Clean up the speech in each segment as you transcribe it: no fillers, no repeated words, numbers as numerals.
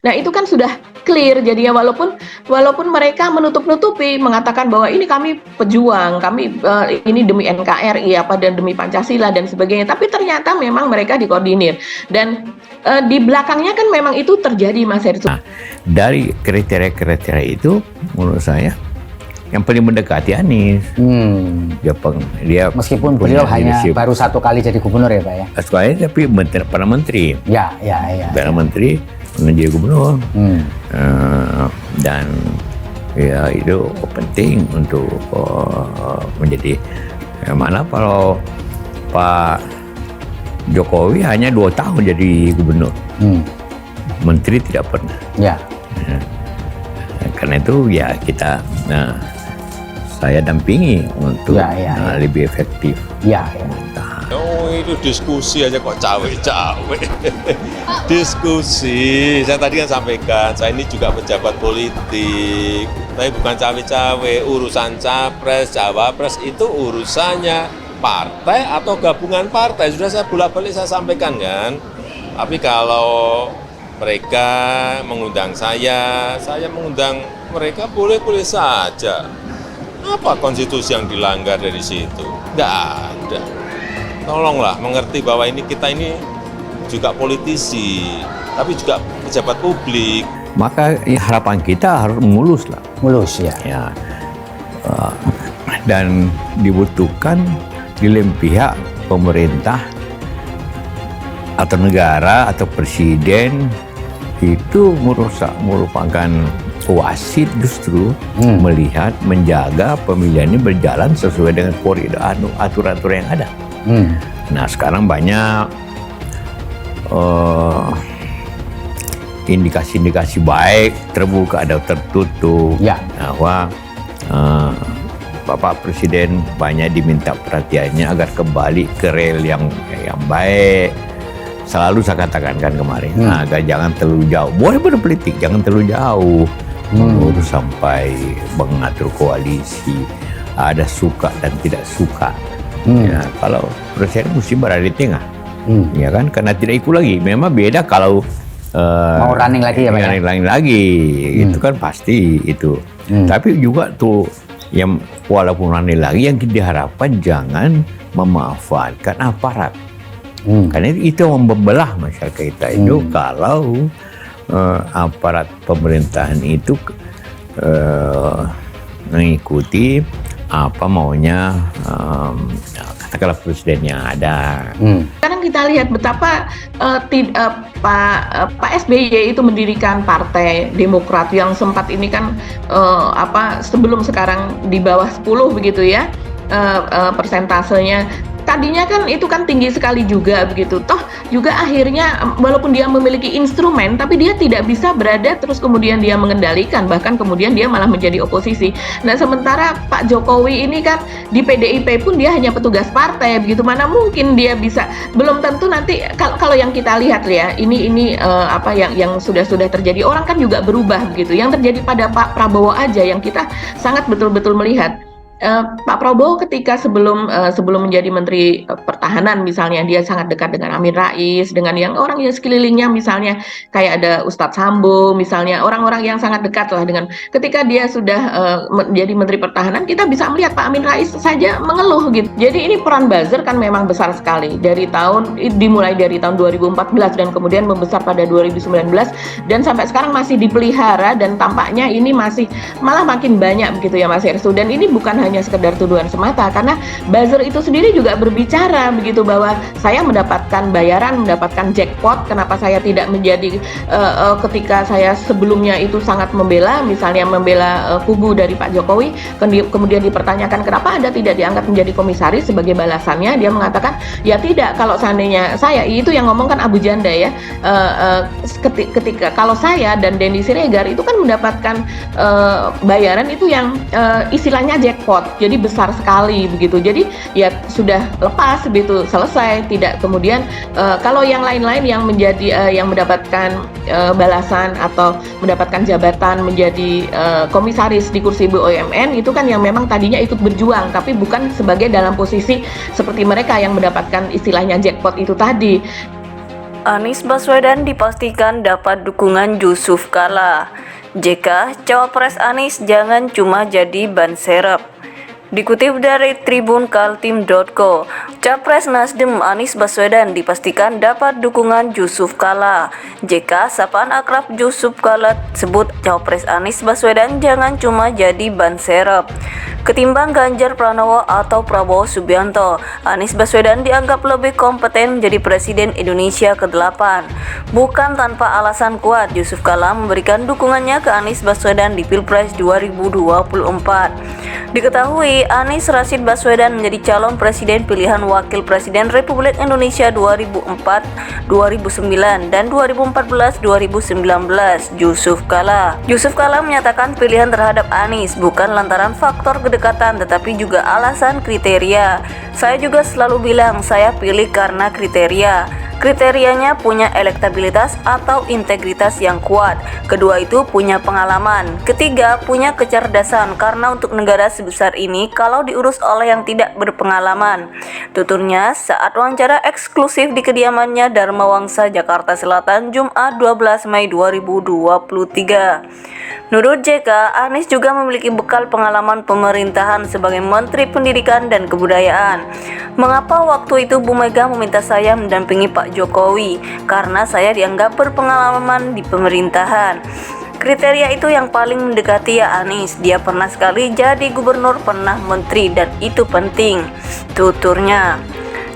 Nah, itu kan sudah clear jadinya walaupun walaupun mereka menutup-nutupi mengatakan bahwa ini kami pejuang, kami, ini demi NKRI apa dan demi Pancasila dan sebagainya, tapi ternyata memang mereka dikoordinir dan, di belakangnya kan memang itu terjadi Mas Hersut. Nah, dari kriteria-kriteria itu menurut saya yang paling mendekati Anies. Dia Meskipun punya beliau hanya leadership. baru 1 kali jadi gubernur ya Pak ya? Sekali tapi para menteri. Ya. Para menteri menjadi gubernur. Dan ya itu penting untuk menjadi mana kalau Pak Jokowi hanya 2 tahun jadi gubernur. Menteri tidak pernah. Ya. Karena itu ya kita saya dampingi untuk lebih efektif. Ya. Oh, itu diskusi aja kok cawe-cawe. Diskusi. Saya tadi kan sampaikan, saya ini juga pejabat politik. Tapi bukan cawe-cawe. Urusan capres, cawapres itu urusannya partai atau gabungan partai. Sudah saya bolak-balik saya sampaikan kan. Tapi kalau mereka mengundang saya mengundang mereka boleh-boleh saja. Apa konstitusi yang dilanggar dari situ? Nggak ada. Tolonglah mengerti bahwa kita ini juga politisi, tapi juga pejabat publik. Maka harapan kita harus mulus lah. Mulus ya. Dan dibutuhkan di lain pihak pemerintah atau negara atau presiden itu merupakan wasit justru melihat, menjaga pemilihan ini berjalan sesuai dengan koridor aturan-aturan yang ada. Nah sekarang banyak indikasi-indikasi baik, terbuka atau tertutup, bahwa Bapak Presiden banyak diminta perhatiannya agar kembali ke rel yang baik. Selalu saya katakan kan kemarin, agar jangan terlalu jauh. Boleh berpolitik, jangan terlalu jauh. Mengurus sampai mengatur koalisi, ada suka dan tidak suka. Ya, kalau presiden mesti berada di tengah, ya kan? Karena tidak ikut lagi. Memang beda kalau mau running lagi ya Pak? Running lagi, itu kan pasti itu. Tapi juga tuh yang walaupun running lagi yang diharapkan jangan memanfaatkan aparat. Karena itu membelah masyarakat kita itu kalau aparat pemerintahan itu mengikuti apa maunya katakanlah presiden yang ada. Sekarang kita lihat betapa Pak SBY itu mendirikan Partai Demokrat yang sempat ini kan sebelum sekarang di bawah 10 begitu ya persentasenya. Tadinya kan itu kan tinggi sekali juga begitu. Toh juga akhirnya walaupun dia memiliki instrumen tapi dia tidak bisa berada terus kemudian dia mengendalikan, bahkan kemudian dia malah menjadi oposisi. Nah sementara Pak Jokowi ini kan di PDIP pun dia hanya petugas partai begitu, mana mungkin dia bisa, belum tentu nanti kalau yang kita lihat ya ini yang sudah terjadi, orang kan juga berubah begitu. Yang terjadi pada Pak Prabowo aja yang kita sangat betul-betul melihat. Pak Prabowo ketika sebelum menjadi Menteri Pertahanan misalnya, dia sangat dekat dengan Amin Rais, dengan yang orang yang sekelilingnya misalnya kayak ada Ustadz Sambo misalnya, orang-orang yang sangat dekat lah dengan. Ketika dia sudah menjadi Menteri Pertahanan, kita bisa melihat Pak Amin Rais saja mengeluh gitu. Jadi ini peran buzzer kan memang besar sekali dimulai dari tahun 2014 dan kemudian membesar pada 2019 dan sampai sekarang masih dipelihara dan tampaknya ini masih malah makin banyak begitu ya Mas Hersut. Dan ini bukan hanya sekedar tuduhan semata, karena buzzer itu sendiri juga berbicara begitu bahwa saya mendapatkan bayaran, mendapatkan jackpot, kenapa saya tidak menjadi ketika saya sebelumnya itu sangat membela kubu dari Pak Jokowi, kemudian dipertanyakan kenapa Anda tidak diangkat menjadi komisaris, sebagai balasannya dia mengatakan ya tidak, kalau seandainya saya, itu yang ngomong kan Abu Janda ya, ketika kalau saya dan Denny Siregar itu kan mendapatkan bayaran itu yang istilahnya jackpot, jadi besar sekali begitu. Jadi ya sudah lepas begitu, selesai, tidak kemudian kalau yang lain-lain yang mendapatkan balasan atau mendapatkan jabatan menjadi komisaris di kursi BUMN itu kan yang memang tadinya ikut berjuang tapi bukan sebagai dalam posisi seperti mereka yang mendapatkan istilahnya jackpot itu tadi. Anies Baswedan dipastikan dapat dukungan Yusuf Kala. JK, Cawapres Anies jangan cuma jadi ban serep. Dikutip dari Tribun Kaltim.co, Capres Nasdem Anies Baswedan dipastikan dapat dukungan Yusuf Kala. JK, sapaan akrab Yusuf Kala sebut Cawapres Anies Baswedan jangan cuma jadi ban serep. Ketimbang Ganjar Pranowo atau Prabowo Subianto, Anies Baswedan dianggap lebih kompeten menjadi Presiden Indonesia ke-8. Bukan tanpa alasan kuat, Yusuf Kala memberikan dukungannya ke Anies Baswedan di Pilpres 2024. Diketahui, Anies Rashid Baswedan menjadi calon presiden pilihan Wakil Presiden Republik Indonesia 2004, 2009, dan 2014-2019, Yusuf Kala. Yusuf Kala menyatakan pilihan terhadap Anies bukan lantaran faktor kedekatan tetapi juga alasan kriteria. Saya juga selalu bilang saya pilih karena kriteria. Kriterianya punya elektabilitas atau integritas yang kuat. Kedua itu punya pengalaman. Ketiga, punya kecerdasan karena untuk negara sebesar ini kalau diurus oleh yang tidak berpengalaman. Tuturnya saat wawancara eksklusif di kediamannya Dharma Wangsa, Jakarta Selatan, Jumat 12 Mei 2023. Menurut JK, Anies juga memiliki bekal pengalaman pemerintahan sebagai Menteri Pendidikan dan Kebudayaan. Mengapa waktu itu Bu Mega meminta saya mendampingi Pak Jokowi? Karena saya dianggap berpengalaman di pemerintahan. Kriteria itu yang paling mendekati ya Anies. Dia pernah sekali jadi gubernur, pernah menteri, dan itu penting, tuturnya.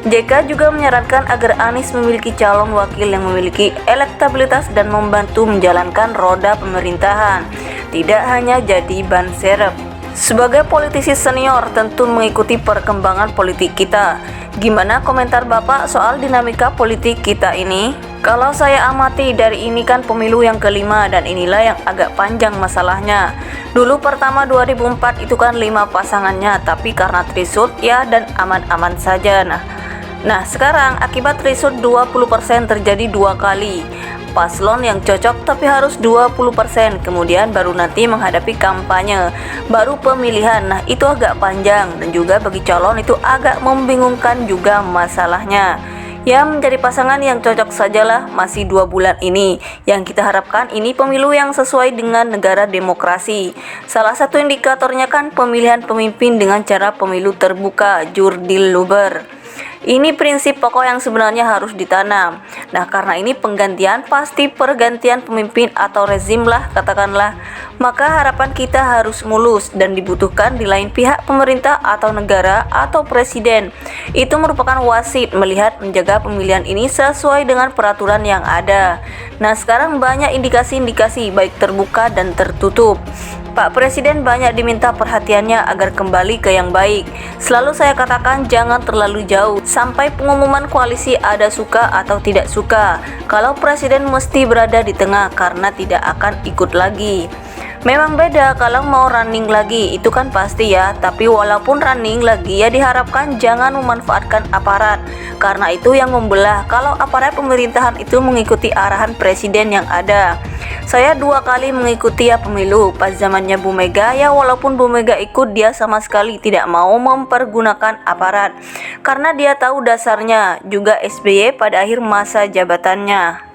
JK juga menyarankan agar Anies memiliki calon wakil yang memiliki elektabilitas dan membantu menjalankan roda pemerintahan, tidak hanya jadi ban serep. Sebagai politisi senior tentu mengikuti perkembangan politik kita. Gimana komentar Bapak soal dinamika politik kita ini? Kalau saya amati dari ini kan pemilu yang kelima dan inilah yang agak panjang masalahnya. Dulu pertama 2004 itu kan 5 pasangannya, tapi karena threshold ya dan aman-aman saja. Nah sekarang akibat threshold 20% terjadi 2 kali. Paslon yang cocok tapi harus 20%, kemudian baru nanti menghadapi kampanye, baru pemilihan. Nah itu agak panjang dan juga bagi calon itu agak membingungkan juga masalahnya. Ya menjadi pasangan yang cocok sajalah masih 2 bulan ini. Yang kita harapkan ini pemilu yang sesuai dengan negara demokrasi. Salah satu indikatornya kan pemilihan pemimpin dengan cara pemilu terbuka, jurdil luber. Ini prinsip pokok yang sebenarnya harus ditanam. Nah karena ini penggantian pasti pergantian pemimpin atau rezim lah katakanlah. Maka harapan kita harus mulus dan dibutuhkan di lain pihak pemerintah atau negara atau presiden. Itu merupakan wasit melihat menjaga pemilihan ini sesuai dengan peraturan yang ada. Nah sekarang banyak indikasi-indikasi baik terbuka dan tertutup. Pak Presiden banyak diminta perhatiannya agar kembali ke yang baik. Selalu saya katakan jangan terlalu jauh sampai pengumuman koalisi ada suka atau tidak suka. Kalau Presiden mesti berada di tengah karena tidak akan ikut lagi. Memang beda kalau mau running lagi, itu kan pasti ya. Tapi walaupun running lagi ya diharapkan jangan memanfaatkan aparat. Karena itu yang membelah kalau aparat pemerintahan itu mengikuti arahan presiden yang ada. Saya 2 kali mengikuti ya pemilu pas zamannya Bu Mega ya, walaupun Bu Mega ikut dia sama sekali tidak mau mempergunakan aparat. Karena dia tahu dasarnya, juga SBY pada akhir masa jabatannya.